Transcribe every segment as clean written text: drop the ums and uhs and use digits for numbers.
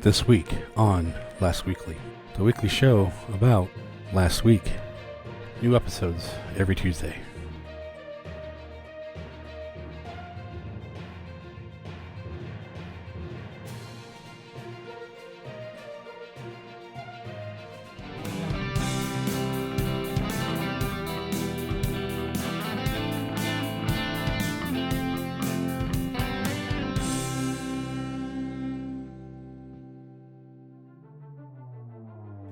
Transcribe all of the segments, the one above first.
This week on LastWeekly, the weekly show about last week. New episodes every Tuesday.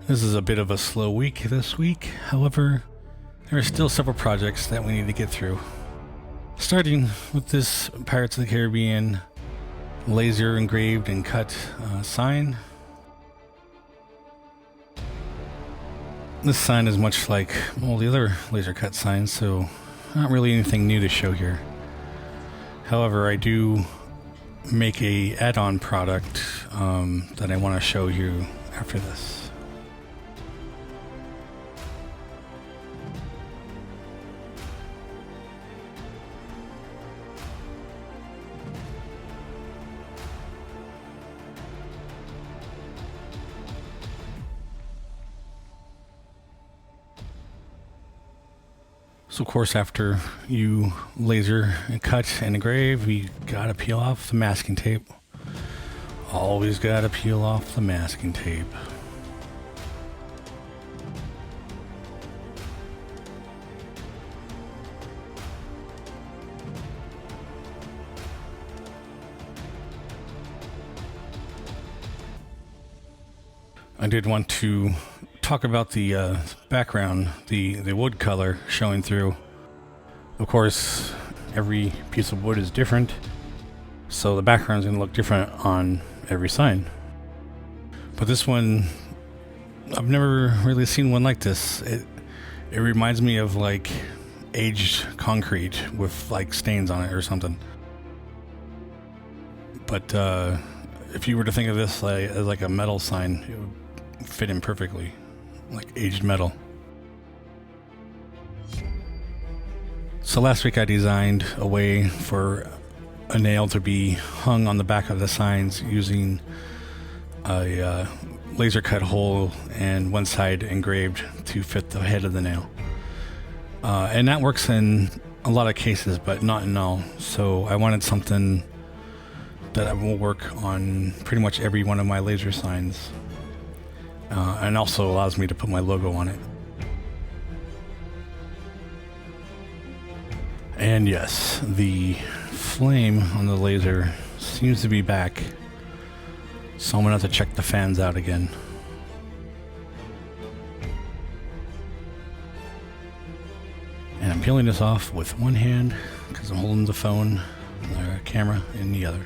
This is a bit of a slow week this week. However, there are still several projects that we need to get through. Starting with this Pirates of the Caribbean laser engraved and cut sign. This sign is much like all the other laser cut signs, so not really anything new to show here. However, I do make a add-on product that I want to show you after this. So of course, after you laser and cut and engrave, you gotta peel off the masking tape. Always gotta peel off the masking tape. I did want to talk about the background, the wood color showing through. Of course, every piece of wood is different, so the background is going to look different on every sign. But this one, I've never really seen one like this. It reminds me of like aged concrete with like stains on it or something. But if you were to think of this as like a metal sign, it would fit in perfectly. Like aged metal. So last week I designed a way for a nail to be hung on the back of the signs using a laser cut hole and one side engraved to fit the head of the nail. And that works in a lot of cases, but not in all. So I wanted something that will work on pretty much every one of my laser signs. And also allows me to put my logo on it. And yes, the flame on the laser seems to be back, so I'm gonna have to check the fans out again. And I'm peeling this off with one hand because I'm holding the phone, the camera in the other.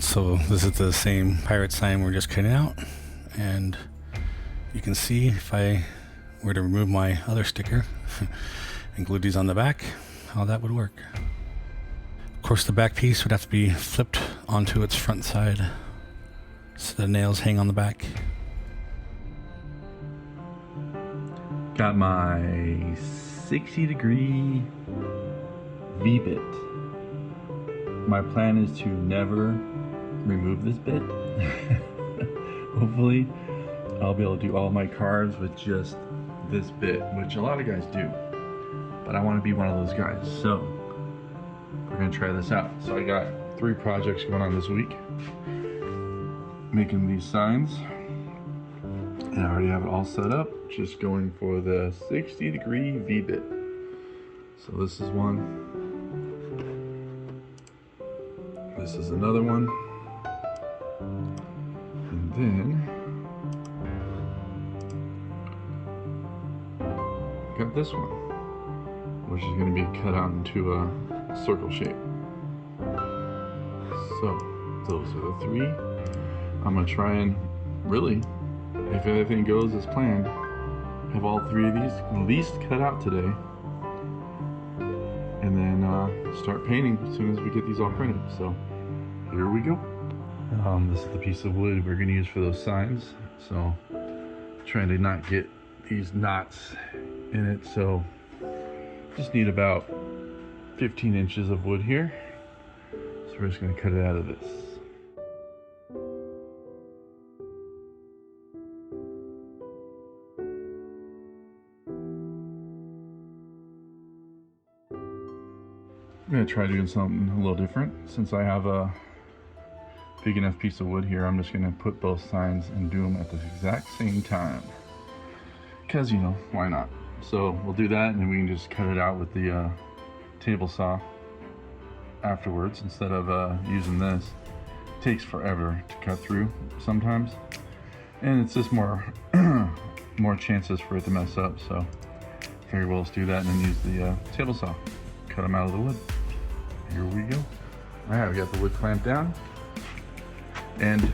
So this is the same pirate sign we're just cutting out, and you can see if I were to remove my other sticker and glue these on the back, how that would work. Of course, the back piece would have to be flipped onto its front side so the nails hang on the back. Got my 60-degree V-bit. My plan is to never remove this bit. Hopefully I'll be able to do all my cards with just this bit, which a lot of guys do, but I want to be one of those guys, so we're gonna try this out. So I got 3 projects going on this week, making these signs, and I already have it all set up, just going for the 60-degree V-bit. So this is one, this is another one, and then got this one, which is going to be cut out into a circle shape. So those are the 3. I'm going to try and really, if everything goes as planned, have all 3 of these at least cut out today, and then start painting as soon as we get these all printed. So here we go. This is the piece of wood we're going to use for those signs. So trying to not get these knots in it, so Just need about 15 inches of wood here. So we're just going to cut it out of this. I'm going to try doing something a little different. Since I have a big enough piece of wood here, I'm just going to put both signs and do them at the exact same time. Because, you know, why not? So we'll do that, and then we can just cut it out with the table saw afterwards instead of using this. It takes forever to cut through sometimes. And it's just more chances for it to mess up. So I figured we'll just do that and then use the table saw. Cut them out of the wood. Here we go. Alright, we got the wood clamped down. And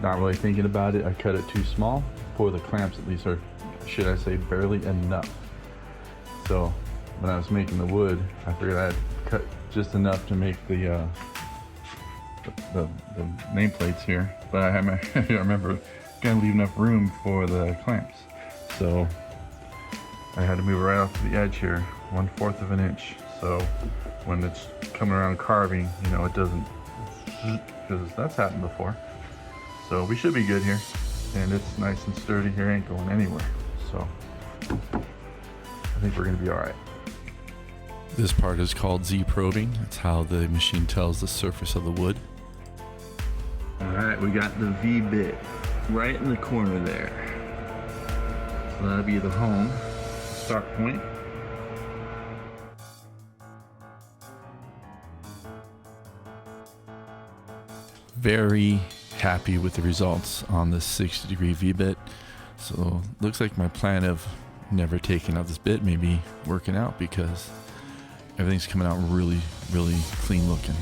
not really thinking about it, I cut it too small for the clamps, at least, or should I say barely enough. So when I was making the wood, I figured I'd cut just enough to make the nameplates here. But I remember gotta leave enough room for the clamps. So I had to move it right off to the edge here, 1/4 of an inch. So when it's coming around carving, you know, it doesn't, because that's happened before. So we should be good here. And it's nice and sturdy here, ain't going anywhere. So I think we're gonna be all right. This part is called Z-probing. It's how the machine tells the surface of the wood. All right, we got the V-bit right in the corner there. So that'll be the home start point. Very happy with the results on this 60-degree V-bit. So looks like my plan of never taking out this bit may be working out, because everything's coming out really, really clean looking.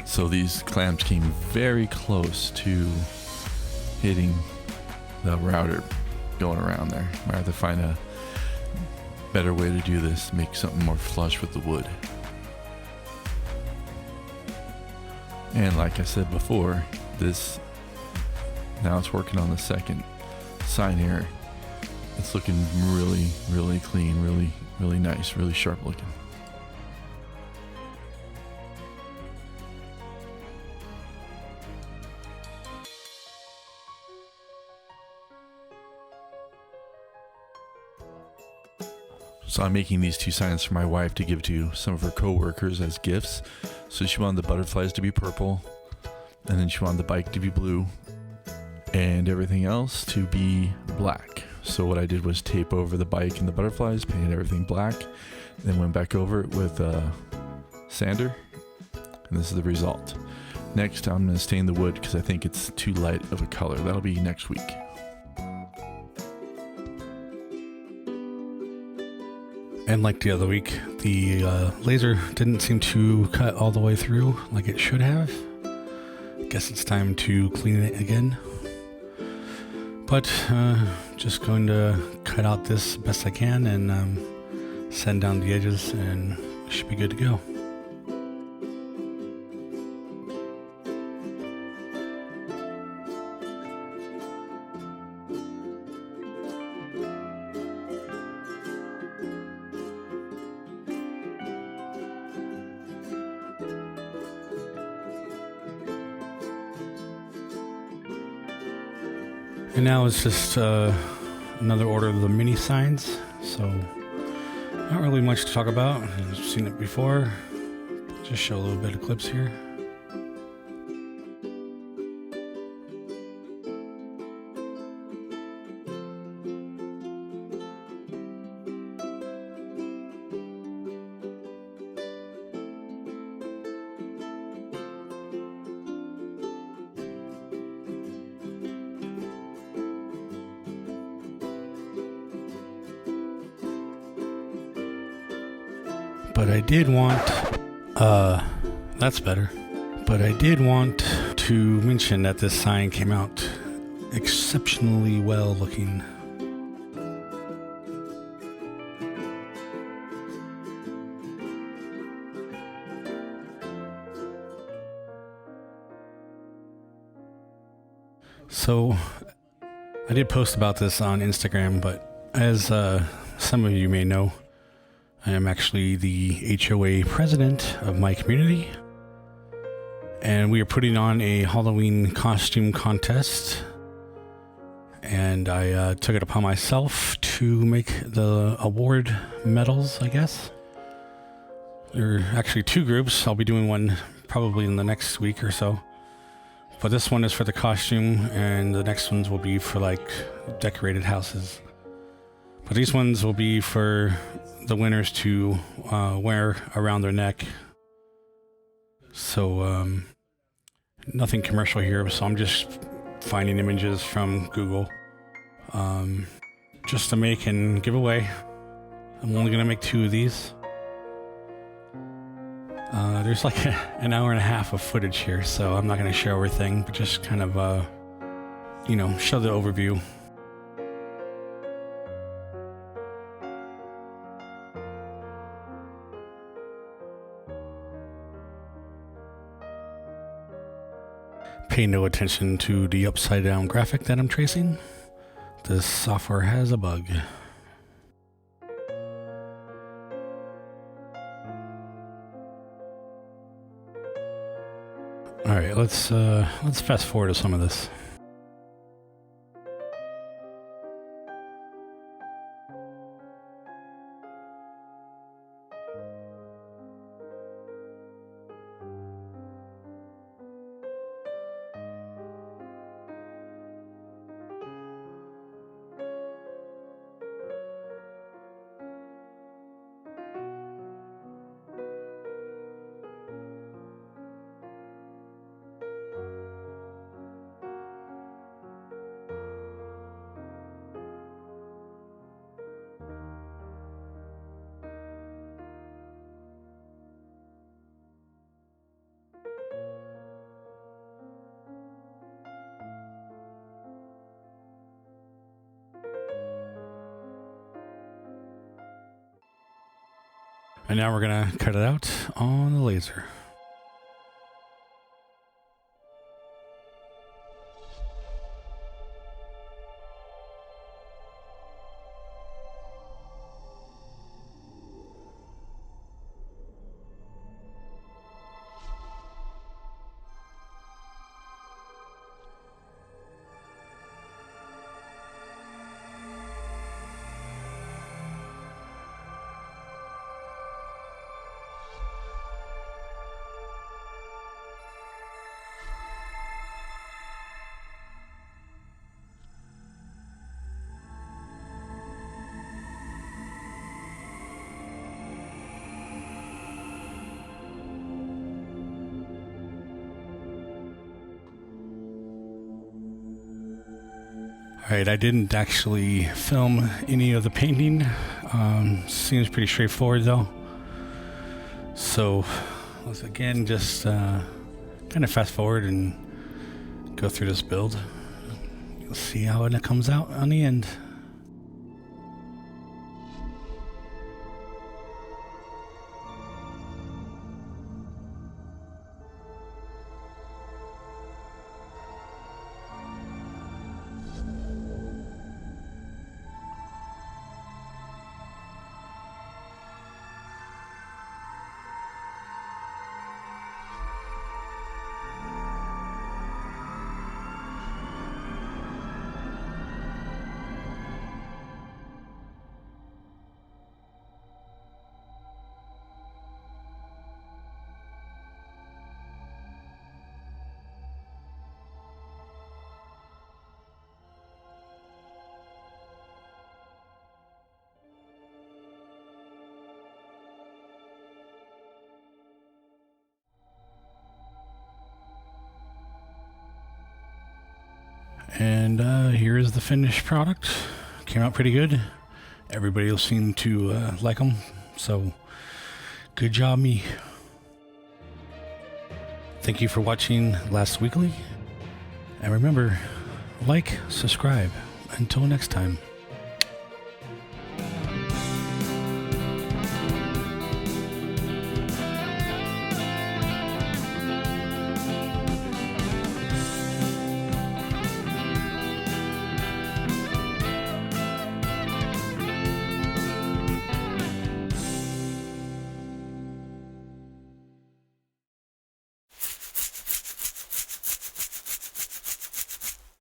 So these clamps came very close to hitting the router going around there. I have to find a better way to do this, make something more flush with the wood. And like I said before, now it's working on the second sign here. It's looking really, really clean, really, really nice, really sharp looking. So I'm making these two signs for my wife to give to some of her co-workers as gifts. So she wanted the butterflies to be purple, and then she wanted the bike to be blue, and everything else to be black. So what I did was tape over the bike and the butterflies, painted everything black, then went back over it with a sander, and this is the result. Next, I'm going to stain the wood because I think it's too light of a color. That'll be next week. And like the other week, the laser didn't seem to cut all the way through like it should have. Guess it's time to clean it again. But just going to cut out this best I can and sand down the edges, and it should be good to go. And now it's just another order of the mini signs, so not really much to talk about. You've seen it before. Just show a little bit of clips here. But I did want, that's better. But I did want to mention that this sign came out exceptionally well looking. So I did post about this on Instagram, but as some of you may know, I am actually the HOA president of my community, and we are putting on a Halloween costume contest, and I took it upon myself to make the award medals, I guess. There are actually two groups. I'll be doing one probably in the next week or so. But this one is for the costume, and the next ones will be for like decorated houses. But these ones will be for the winners to wear around their neck. So nothing commercial here, so I'm just finding images from Google just to make and give away. I'm only going to make 2 of these. There's like an hour and a half of footage here, so I'm not going to share everything, but just kind of, show the overview. Pay no attention to the upside down graphic that I'm tracing. This software has a bug. All right, let's fast forward to some of this. And now we're gonna cut it out on the laser. Alright, I didn't actually film any of the painting. Seems pretty straightforward though. So let's again just kind of fast forward and go through this build. You'll see how it comes out on the end. And here is the finished product. Came out pretty good. Everybody else seemed to like them. So, good job, me. Thank you for watching LastWeekly. And remember, like, subscribe. Until next time.